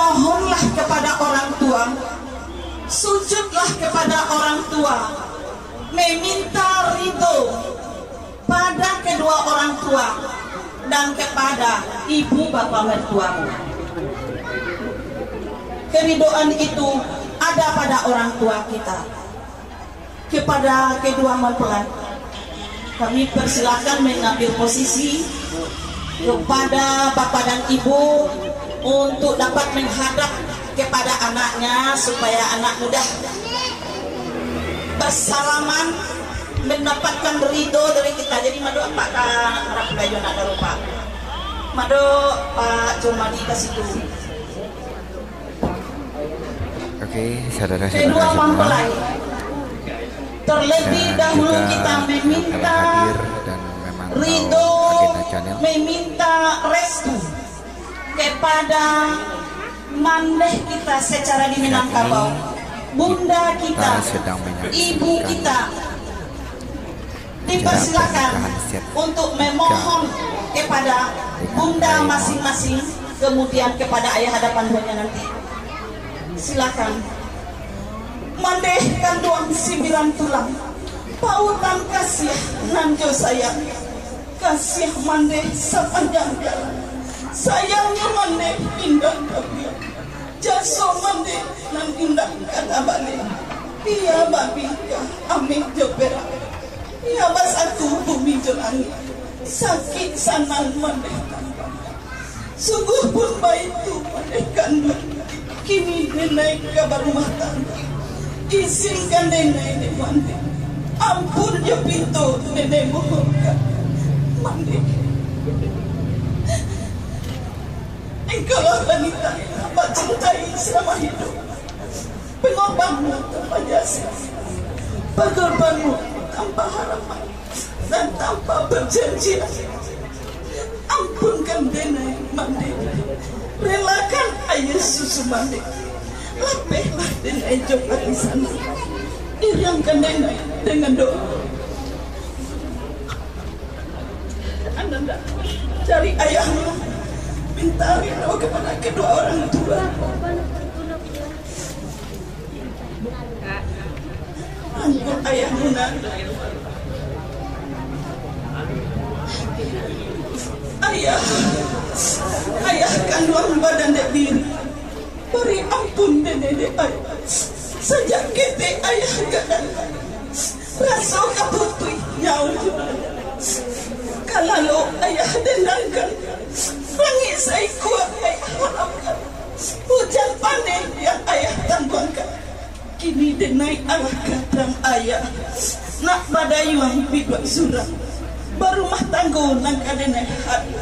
memohonlah kepada orang tua, sujudlah kepada orang tua, meminta ridho pada kedua orang tua dan kepada ibu bapak mertuamu. Keridoan itu ada pada orang tua kita. Kepada kedua mempelai, kami persilakan mengambil posisi kepada bapak dan ibu untuk dapat menghadap kepada anaknya supaya anak mudah bersalaman mendapatkan ridho dari kita. Jadi madu apa kan harap kayu nak lupa madu Pak Jumadi kasih dulu. Oke, saudara-saudara kedua semua, mempelai terlebih dan dahulu juga kita meminta hadir dan memang ridho, agenda channel, meminta restu kepada mandeh kita secara di Minangkabau, bunda kita, ibu kita, dipersilakan untuk memohon kepada bunda masing-masing, kemudian kepada ayah hadapan duanya nanti. Silakan. Mandeh kanduang 9 tulang, pautan kasih nanjo sayang, kasih mandeh sepanjang jalan, sayangnya mandeh indah kabia, jaso mandeh nan indah kata balik, iya babika amin jopera, iya bas aku bumi jolangi, sakit sanang mandeh tanpa, sungguh pun baik tu mandeh kandung, kini nenek kabar rumah tangga. Izinkan nenek mandi, ampun ya pintu nenek mohonkan mandi. Engkaulah wanita yang hamba cintai selama hidup, pengorbanmu tanpa jasa, pengorbanmu tanpa harapan dan tanpa perjanjian. Ampunkan nenek mandi, relakan ayah susu mandi. Lapehlah nenek coba di sana, iringkan nenek dengan doa. Anda cari ayahmu, minta ridho kepada kedua orang tua. Ampun ayahmu Nanda, ayah kandung badan dek diri. Beri ampun nenek ayah, sejak kita ayah gadang rasa kaputui nyawa kalau ayah dendangkan langit saya kuat ayah harapkan hujan panen yang ayah tangguhkan kini denai arah kadang ayah nak badayuang bidwa surah barumah tangguh nang kadenai hati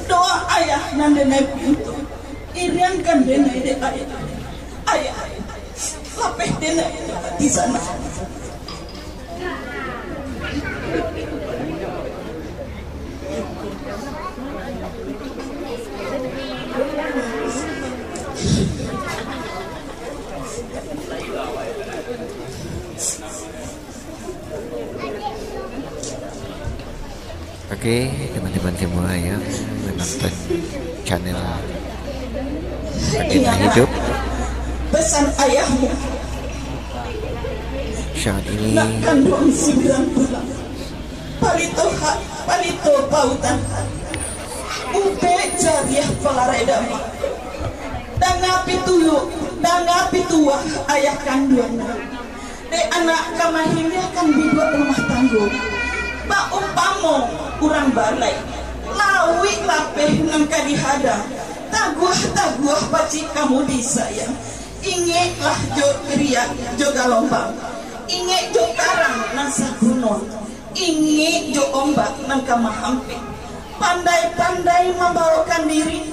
doa ayah nan denai pintu iriankan denai de ayah lapeh denai di sana. Oke, teman-teman semua yang menonton channel Agenda Hidup, pesan ayahmu saat ini palito pautan upe jariah palaredama dangapi tua ayah kandung de anak kamahimnya kan bidua rumah tangguh ba umpamo kurang balai lawi lapeh nangka dihadang taguah paci kamu disayang ingeklah jo kriak jo galombang ingek jo karang nasa gunung ingek jo ombak nangka mahampi pandai-pandai membawakan diri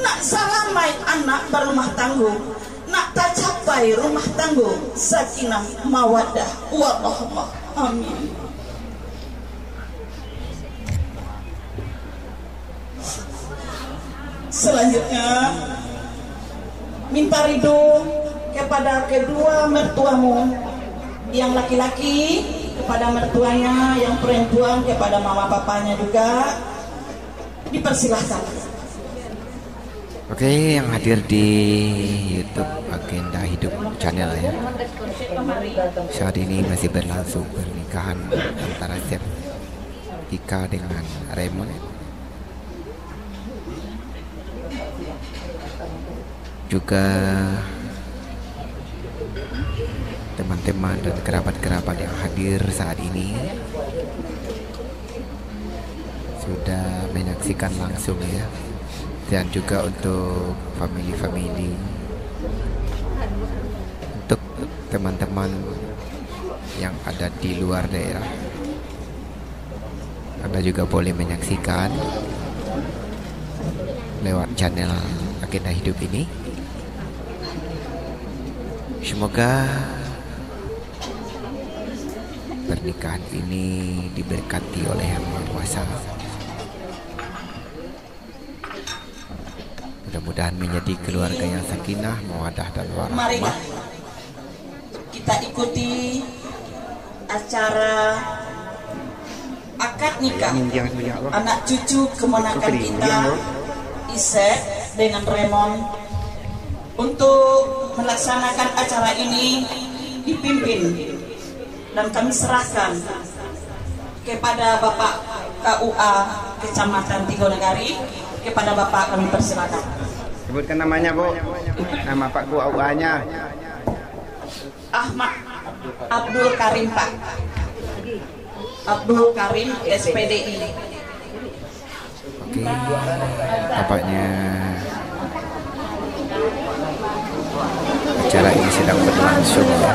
nak salamai anak berumah tangguh nak tak capai rumah tangguh sakinah mawadah warahmah amin. Selanjutnya minta ridho kepada kedua mertuamu, yang laki-laki kepada mertuanya, yang perempuan kepada mama papanya juga dipersilahkan. Oke, yang hadir di YouTube Agenda Hidup channel ya. Saat ini masih berlangsung pernikahan antara Chef Tika dengan Raymond. Juga teman-teman dan kerabat-kerabat yang hadir saat ini sudah menyaksikan langsung ya. Dan juga untuk family-family, untuk teman-teman yang ada di luar daerah, Anda juga boleh menyaksikan lewat channel Agenda Hidup ini. Semoga pernikahan ini diberkati oleh Yang Maha Kuasa. Mudah-mudahan menjadi keluarga yang sakinah, mawaddah dan warahmah. Mari kita ikuti acara akad nikah anak cucu kemenakan kita Isaac dengan Raymond. Untuk melaksanakan acara ini dipimpin dan kami serahkan kepada Bapak KUA Kecamatan Tigonegari. Kepada Bapak kami persilakan. Sebutkan namanya, Bu. Nama Pak KUA-nya. Ahmad Abdul Karim, Pak. Abdul Karim SPDI. Oke, tampaknya acara ini sedang berlangsung ya,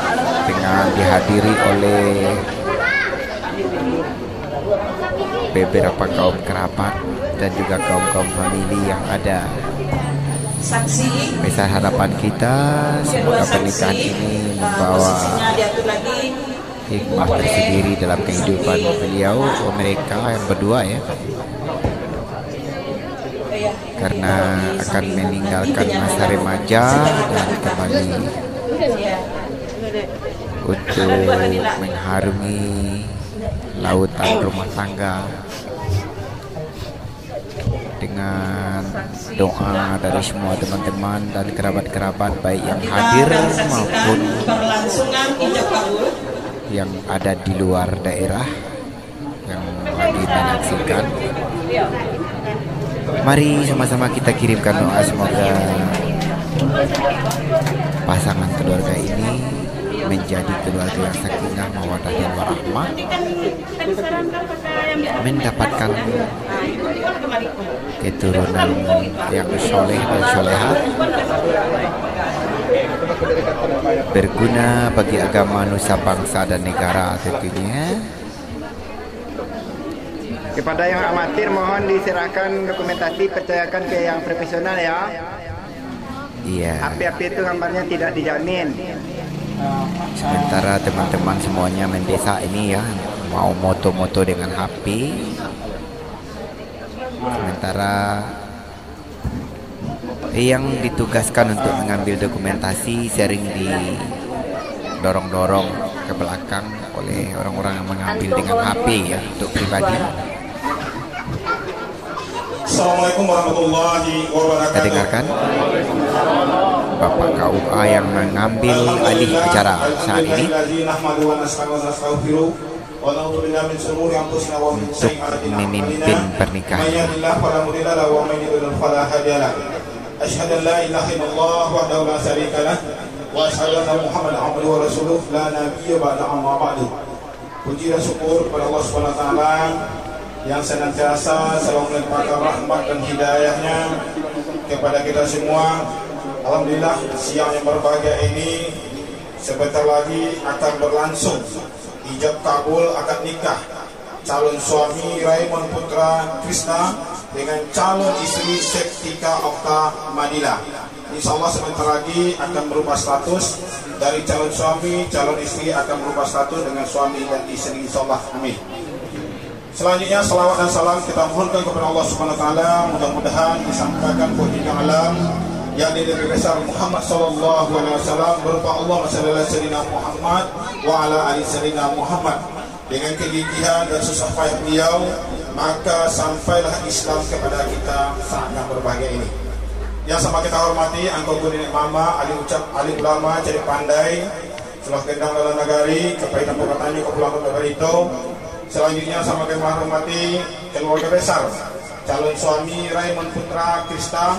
dengan dihadiri oleh beberapa kaum kerabat dan juga kaum-kaum famili yang ada. Saksi. Besar harapan kita semoga pernikahan ini membawa hikmah tersendiri dalam kehidupan beliau mereka yang berdua ya, karena akan meninggalkan masa remaja dan kembali untuk mengharungi lautan rumah tangga dengan doa dari semua teman-teman dan kerabat-kerabat baik yang hadir maupun yang ada di luar daerah yang lagi menyaksikan. Mari sama-sama kita kirimkan doa semoga pasangan keluarga ini menjadi keluarga yang sakinah, mawaddah dan warahmah, mendapatkan keturunan yang soleh dan soleha, berguna bagi agama, nusa, bangsa dan negara tentunya. Kepada yang amatir mohon diserahkan dokumentasi, percayakan ke yang profesional ya. Iya. Api-api itu gambarnya tidak dijamin. Sementara teman-teman semuanya mendesak ini ya, mau moto-moto dengan HP. Sementara yang ditugaskan untuk mengambil dokumentasi sering didorong-dorong ke belakang oleh orang-orang yang mengambil dengan HP ya, untuk pribadi. Assalamualaikum warahmatullahi wabarakatuh. Kita dengarkan Bapak KUA yang mengambil alih acara saat ini untuk memimpin pernikahan. Asyhadu an la ilaha illallah wahdahu la syarika lah wa asyhadu anna Muhammadan abduhu wa rasuluh la nabiyya ba'da amma ba'du. Puji dan syukur kepada Allah Subhanahu wa taala yang senantiasa selalu melimpahkan rahmat dan hidayahnya kepada kita semua. Alhamdulillah, siang yang berbahagia ini sebentar lagi akan berlangsung ijab kabul akad nikah calon suami Raymond Putra Krishna dengan calon istri Tika Okta Madila. Insya Allah sebentar lagi akan berubah status dari calon suami, calon istri akan berubah status dengan suami dan istri. Insya Allah, amin. Selanjutnya salawat dan salam kita mohonkan kepada Allah Subhanahu wa taala, mudah-mudahan disampaikan pujian alam yang Nabi besar Muhammad sallallahu alaihi wasallam berupa Allahumma shalli ala sayyidina Muhammad wa ala ali sayyidina Muhammad. Dengan kegigihan dan susah payah beliau, maka sampailah Islam kepada kita saat yang berbahagia ini. Yang sama kita hormati Angko Nenek Mama, Ali Ulama, Cari Pandai, Selah Gendang Dalam Nagari, Kepaitan Pokatanya, Kepulauan Kota Barito. Selanjutnya sama kita hormati keluarga besar calon suami Raymond Putra Krista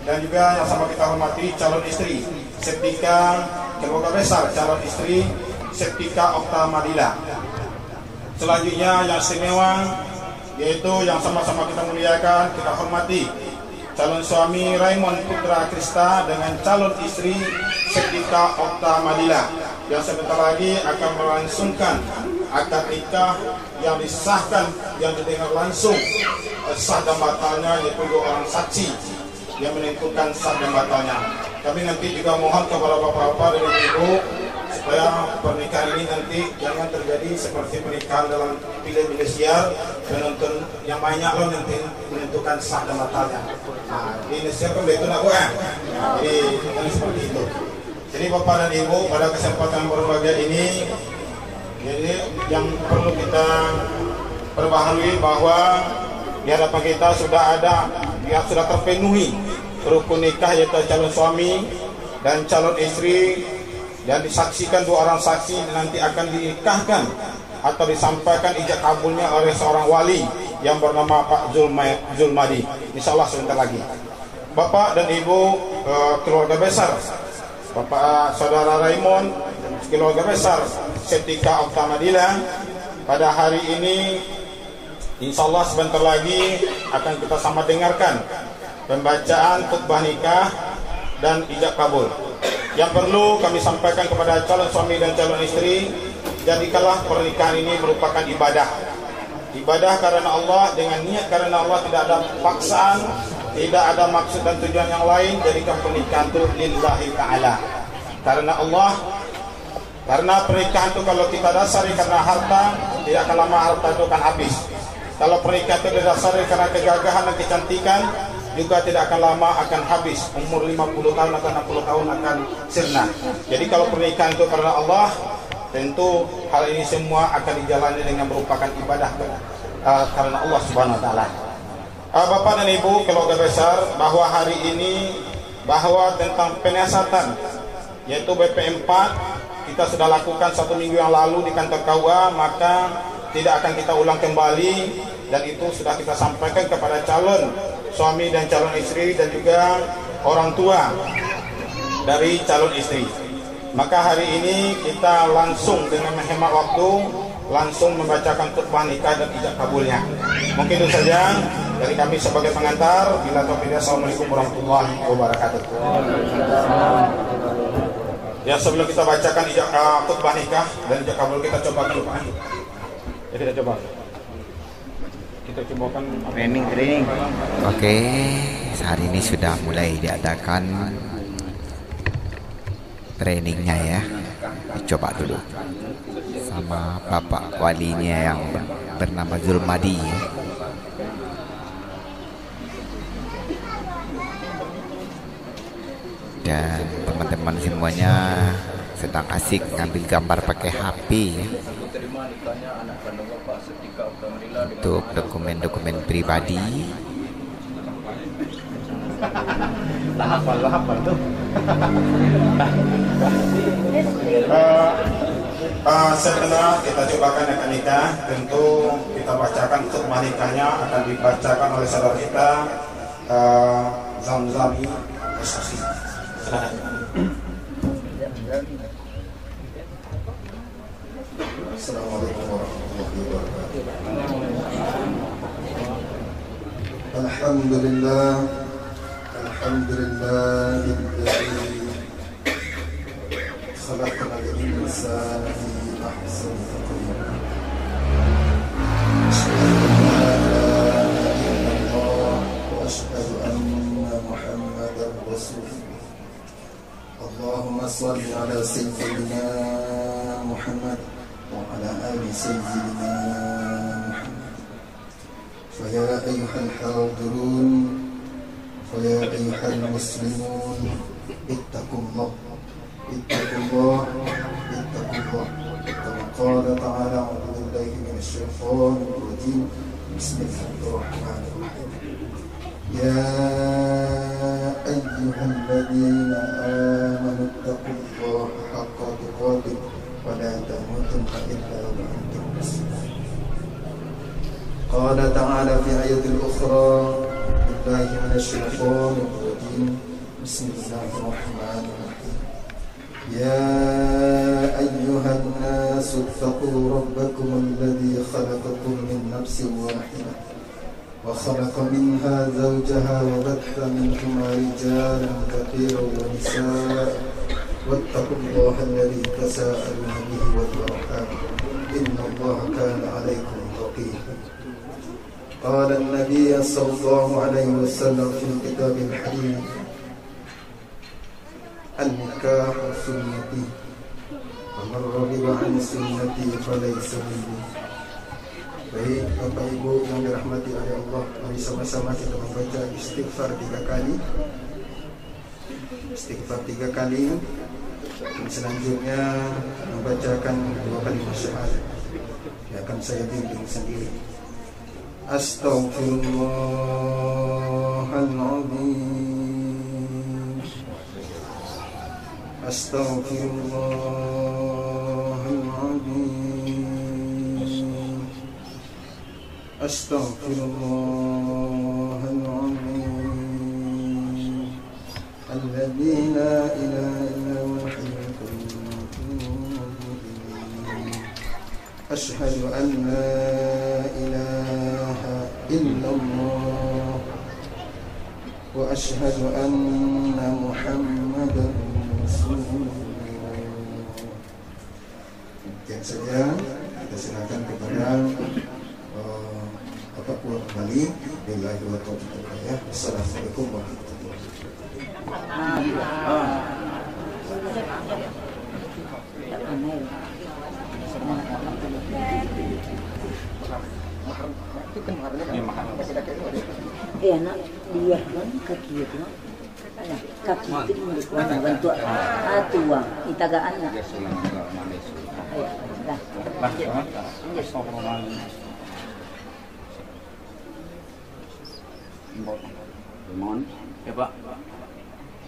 dan juga yang sama kita hormati calon istri Septika, keluarga besar calon istri Septika Okta Madila. Selanjutnya yang istimewa yaitu yang sama-sama kita muliakan, kita hormati calon suami Raymond Putra Krista dengan calon istri Septika Okta Madila yang sebentar lagi akan melangsungkan akad nikah yang disahkan, yang didengar langsung sah dan batalnya, yaitu 2 orang saksi yang menentukan sah dan batalnya. Kami nanti juga mohon kepada bapak-bapak dan ibu supaya pernikahan ini nanti jangan terjadi seperti pernikahan dalam film Indosiar, penonton yang banyak loh nanti menentukan sah dan batalnya. Nah, di Indosiar kan begitu nak buat. Jadi jangan seperti itu. Jadi bapak dan ibu pada kesempatan berbahagia ini, jadi yang perlu kita perbaharui bahwa di hadapan kita sudah ada, yang sudah terpenuhi rukun nikah yaitu calon suami dan calon istri, dan disaksikan 2 orang saksi nanti akan dinikahkan atau disampaikan ijab kabulnya oleh seorang wali yang bernama Pak Zulmadi. Insyaallah sebentar lagi. Bapak dan Ibu keluarga besar, Bapak Saudara Raymond, keluarga besar Septika Okta Madila, pada hari ini insyaallah sebentar lagi akan kita sama dengarkan pembacaan khutbah nikah dan ijab kabul. Yang perlu kami sampaikan kepada calon suami dan calon istri, jadikanlah pernikahan ini merupakan ibadah. Ibadah karena Allah, dengan niat karena Allah, tidak ada paksaan, tidak ada maksud dan tujuan yang lain. Jadikan pernikahan itu lillahi ta'ala, karena Allah. Karena pernikahan itu kalau kita dasari karena harta, tidak akan lama harta itu akan habis. Kalau pernikahan itu didasari karena kegagahan dan kecantikan, juga tidak akan lama akan habis. Umur 50 tahun atau 60 tahun akan sirna. Jadi kalau pernikahan itu karena Allah, tentu hal ini semua akan dijalani dengan merupakan ibadah karena Allah Subhanahu wa taala. Bapak dan Ibu keluarga besar, bahwa hari ini bahwa tentang penyiasatan yaitu BP4 kita sudah lakukan 1 minggu yang lalu di kantor KUA, maka tidak akan kita ulang kembali, dan itu sudah kita sampaikan kepada calon suami dan calon istri dan juga orang tua dari calon istri. Maka hari ini kita langsung dengan menghemat waktu langsung membacakan khutbah nikah dan ijab kabulnya. Mungkin itu saja dari kami sebagai pengantar. Bila taufiq, assalamualaikum warahmatullahi wabarakatuh. Ya, sebelum kita bacakan ijab khutbah nikah dan ijab kabul, kita coba dulu Pak. Ya, kita coba. Kita cobakan training. Oke, hari ini sudah mulai diadakan trainingnya ya. Coba dulu sama bapak walinya yang bernama Zulmadi. Dan teman-teman semuanya sedang asik ngambil gambar pakai HP ya. Untuk dokumen-dokumen pribadi. Hafal tuh. Setelah kita cobakan akad nikah, tentu kita bacakan khutbah nikahnya akan dibacakan oleh saudara kita Zamzami. Assalamualaikum warahmatullahi wabarakatuh. Alhamdulillah, alhamdulillahilladzi khalaqal insana fi ahsani taqwim. Asyhadu anna Muhammadar Rasulullah. Allahumma shalli ala sayyidina Muhammad وعلى آل سيدنا محمد. فيا أيها الحاضرون، فيا أيها المسلمون، اتقوا الله اتقوا الله اتقوا الله. كما قال تعالى: أعوذ بالله من الشيطان الرجيم، بسم الله الرحمن الرحيم. يا أيها الذين آمنوا اتقوا الله حق تقاته ولا تموتن إلا وأنتم مسلمون. قال تعالى في آية أخرى: بالله من الشيطان الرجيم، بسم الله الرحمن الرحيم. يا أيها الناس اتقوا ربكم الذي خلقكم من نفس واحدة وخلق منها زوجها وبث منهما رجالا كثيرا ونساء واتقوا الله الذي تساءلون به والأرحام إن الله كان عليكم رقيبا. قال النبي صلى الله عليه وسلم في الكتاب الحديث: النكاح سنتي ومن رغب عن سنتي فليس مني. Baik Bapak Ibu yang dirahmati oleh Allah, mari sama-sama kita membaca istighfar 3 kali. Istighfar 3 kali. Dan selanjutnya membacakan 2 kalimat syahadat. Yang akan saya bimbing sendiri. Astaghfirullahaladzim. Astaghfirullahaladzim. Astaghfirullahaladzim. Alladzi la ilaha illa huwal hayyul qayyum. Asyhadu an la ilaha illallah wa asyhadu anna Muhammadan rasulullah. Demikian saja, kita silakan kepada Bapak pulang kembali. Billahi wa taufiq hidayah. Assalamualaikum warahmatullahi wabarakatuh. Enak dia kan kaki itu. Kaki itu menurut bantu tuang itagaan lah. Ayo, dah. Mohon, ya Pak.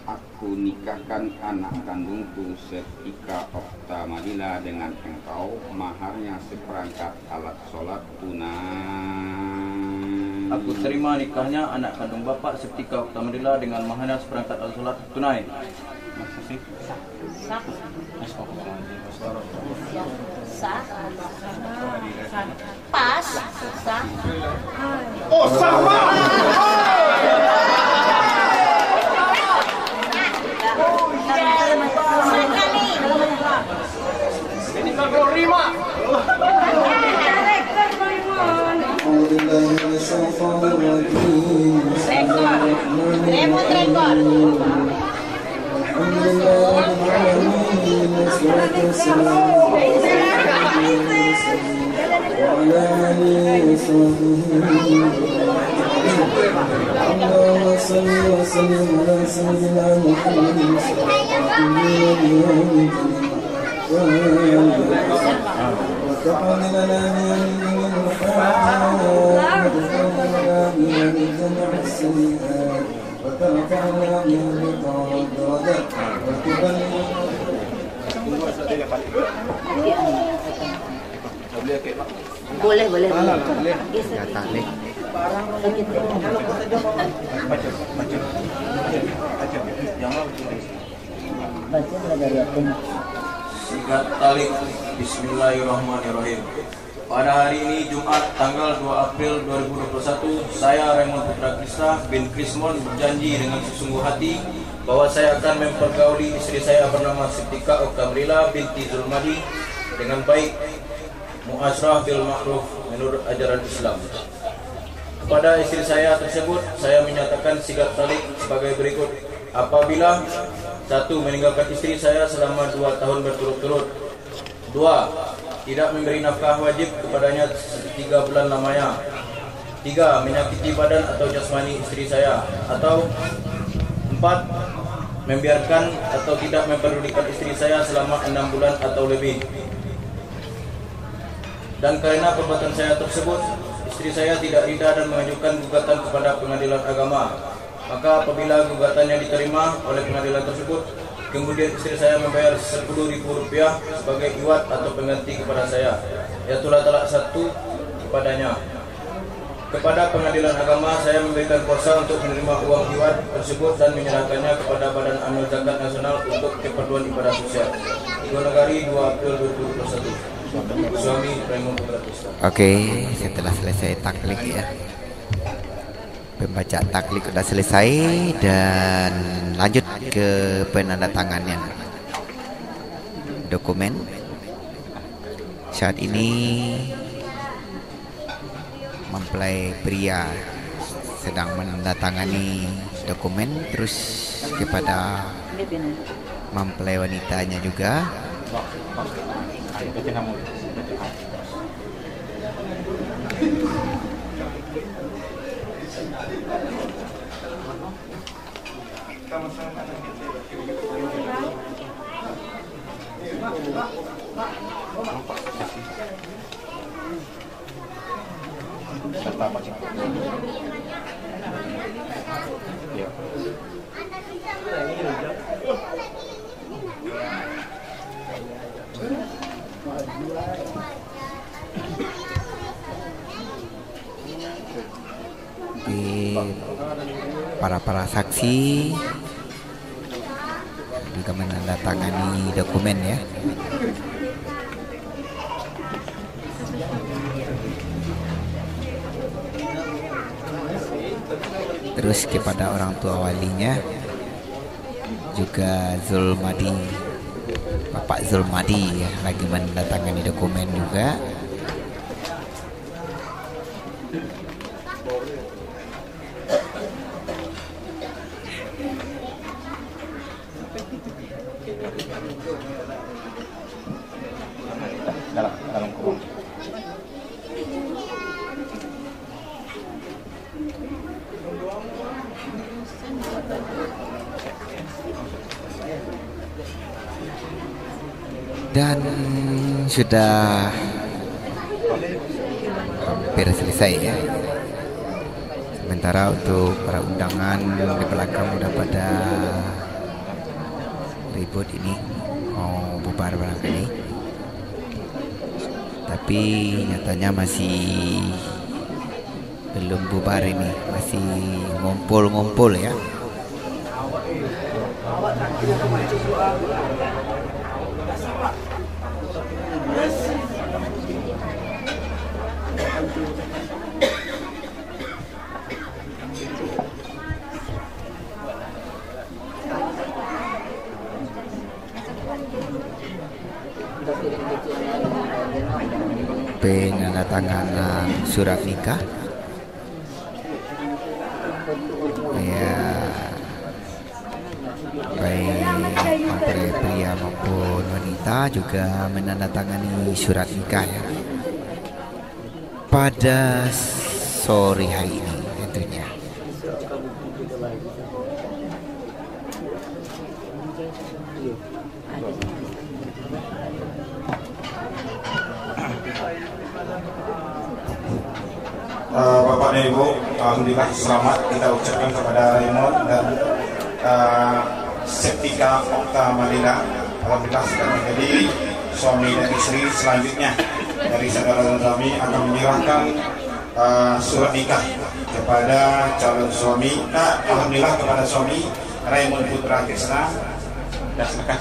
Aku nikahkan anak kandungku Setika Oktamadila dengan engkau, maharnya seperangkat alat sholat tunai. Aku terima nikahnya anak kandung Bapak Setika Oktamadila dengan maharnya seperangkat alat sholat tunai. Sah. Pas. Sah. Oh, sama. Ini kalau rima. Allahumma salli wa sallim ala sayyidina Muhammad وتقبل لنا من الحياة وتقبلنا من جميع السيئات وترفعنا من الدرجات وتبلغنا. Boleh. Ya tarik. Baca dari atas. Sigat talik. Bismillahirrahmanirrahim. Pada hari ini Jumat tanggal 2 April 2021, saya Raymond Putra Krista bin Krismon berjanji dengan sesungguh hati bahwa saya akan mempergauli istri saya bernama Setika Oktamadila binti Zulmadi dengan baik, muasrah bil ma'ruf menurut ajaran Islam. Kepada istri saya tersebut, saya menyatakan sigat talik sebagai berikut. Apabila 1. Meninggalkan istri saya selama 2 tahun berturut-turut. 2. Tidak memberi nafkah wajib kepadanya 3 bulan lamanya. 3. Menyakiti badan atau jasmani istri saya. Atau 4. Membiarkan atau tidak mempedulikan istri saya selama 6 bulan atau lebih. Dan karena perbuatan saya tersebut, istri saya tidak rida dan mengajukan gugatan kepada pengadilan agama. Maka apabila gugatannya diterima oleh pengadilan tersebut, kemudian istri saya membayar Rp10.000 sebagai iwat atau pengganti kepada saya, yaitu talak 1 kepadanya. Kepada pengadilan agama, saya memberikan kuasa untuk menerima uang iwat tersebut dan menyerahkannya kepada Badan Amil Zakat Nasional untuk keperluan ibadah sosial. Diponegoro 2 April 2021. Suami Raymond Putra Krista. Oke, setelah selesai taklik ya, pembaca taklik sudah selesai dan lanjut ke penandatanganan dokumen. Saat ini mempelai pria sedang menandatangani dokumen, terus kepada mempelai wanitanya juga. Para saksi juga menandatangani dokumen ya. Terus kepada orang tua walinya juga Zulmadi, Bapak Zulmadi ya, lagi menandatangani dokumen juga. dalam kurung. Dan sudah hampir selesai ya. Sementara untuk para undangan di belakang udah pada ribut ini mau bubar barangkali, tapi nyatanya masih belum bubar ini, masih ngumpul-ngumpul ya. Penandatanganan surat nikah ya, baik mempelai pria maupun wanita juga menandatangani surat nikah ya pada sore hari ini tentunya. Bapak dan Ibu, alhamdulillah selamat kita ucapkan kepada Raymond dan Septika Okta Madila. Alhamdulillah sudah menjadi suami dan istri. Selanjutnya dari saudara kami akan menyerahkan surat nikah kepada calon suami. Alhamdulillah kepada suami Raymond Putra Krista. Dan silakan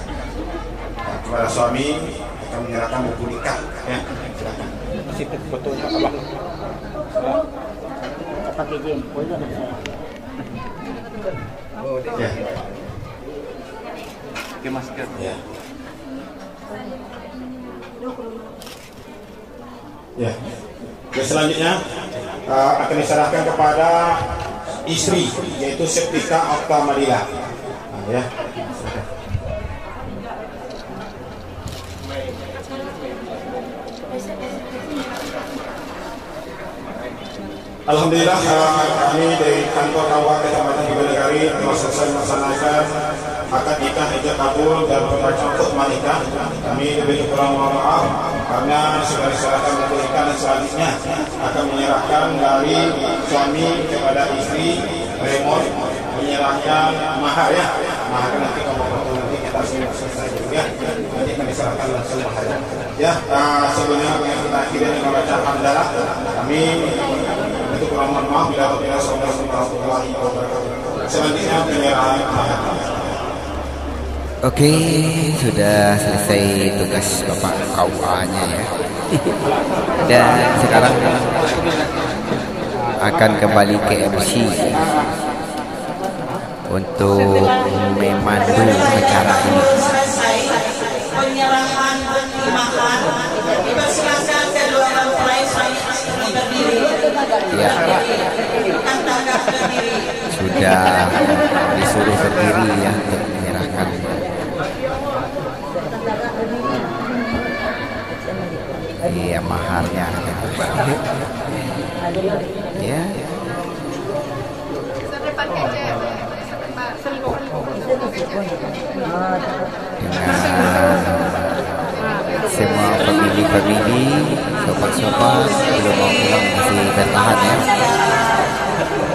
kepada suami akan menyerahkan buku nikah. Ya, silakan. Masih foto abang. Pakai jempol itu anak saya. Ya. Pakai masker. Ya. Ya. Dan selanjutnya akan diserahkan kepada istri, yaitu Septika Okta Madila. Nah, ya. Alhamdulillah kami dari kantor awak Kecamatan Diponegoro telah selesai melaksanakan akad nikah ijab kabul dan pembacaan khutbah nikah. Kami lebih kurang mohon maaf karena sudah diserahkan buku nikah dan selanjutnya akan menyerahkan dari suami kepada istri Raymond menyerahnya mahar ya. Mahar nanti kalau nanti kita selesai juga nanti akan diserahkan langsung maharnya. Ya, sebelumnya kita akhiri dengan baca hamdalah. Kami untuk mohon maaf bila apabila Assalamualaikum warahmatullahi wabarakatuh. Selanjutnya penyerahan mahar. Oke, sudah selesai tugas Bapak KUA-nya ya. Dan sekarang akan kembali ke MC untuk memandu acara ini. Selesai penyerahan mahar. Dipersilakan kedua mempelai berdiri. Ya, sudah disuruh berdiri ya untuk menyerahkan. Iya, maharnya. Ya. Dengan semua famili-famili, sobat-sobat belum mau pulang masih bertahan ya.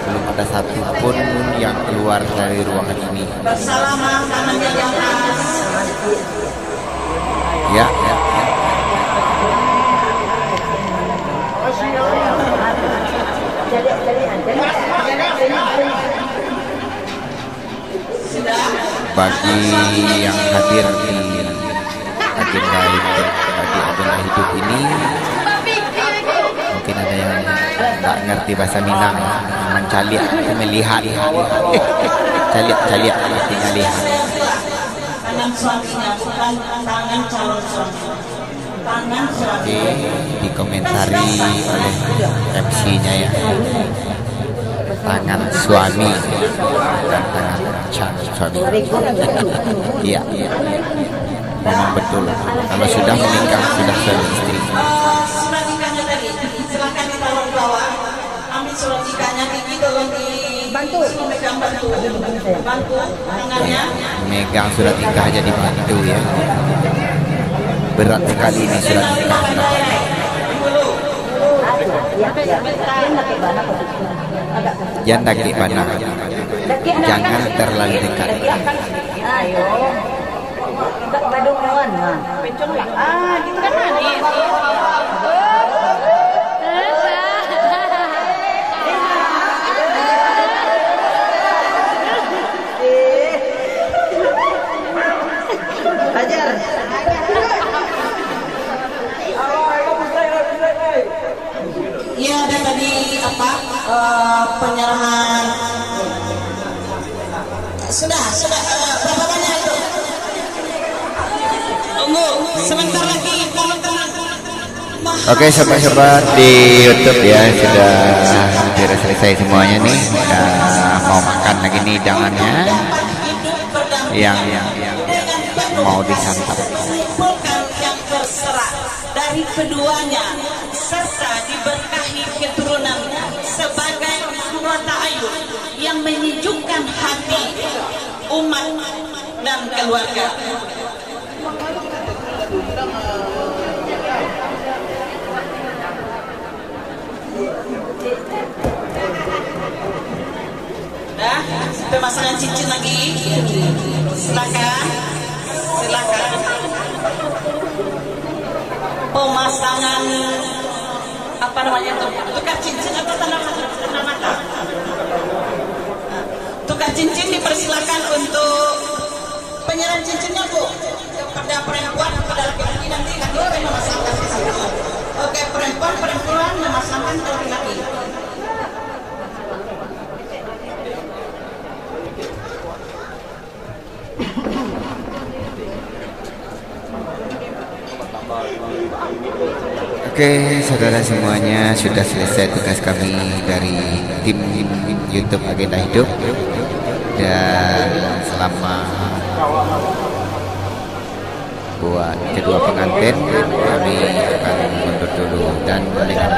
Belum ada satu pun yang keluar dari ruangan ini. Bersalaman tangan di atas. Ya. Bagi yang hadir di agenda hidup ini, mungkin ada yang tak ngerti bahasa Minang, mencaliak, melihat, caliak artinya lihat. Tangan suaminya, bukan tangan calon suami. Tangan suami. Dikomentari oleh MC-nya ya. Tangan suami dan tangan calon suami. Iya. Memang betul. Kalau sudah menikah sudah suami istri. Surat nikahnya tadi, silakan ditaruh di bawah. Ambil surat nikahnya, Kiki tolong dibantu. Bantu tangannya. Megang surat nikah aja dibantu ya. Berat sekali ini surat nikah. Jangan daki bana. Jangan terlalu dekat. Ayo. Tak badung kawan mah. Gitu kan Hani. Ajar. Iya, dan tadi apa penyerahan sudah berapa banyak itu? Tunggu sebentar lagi Oke sobat-sobat di YouTube ya, sudah hampir selesai semuanya nih. Udah mau makan lagi nih hidangannya yang mau disantap. Yang terserah dari keduanya serta diberkahi keturunannya sebagai mata ayu yang menyejukkan hati umat dan keluarga. Dah, pemasangan cincin lagi. Silakan. Pemasangan apa namanya tuh? Tukar cincin atau tanda mata? Tukar cincin dipersilakan untuk penyerahan cincinnya Bu. Kepada perempuan, kepada laki-laki nanti laki-laki memasangkan di situ. Oke, perempuan memasangkan ke laki-laki. Oke, saudara semuanya, sudah selesai tugas kami dari tim YouTube Agenda Hidup. Dan selama buat kedua pengantin, kami akan mundur dulu dan dengan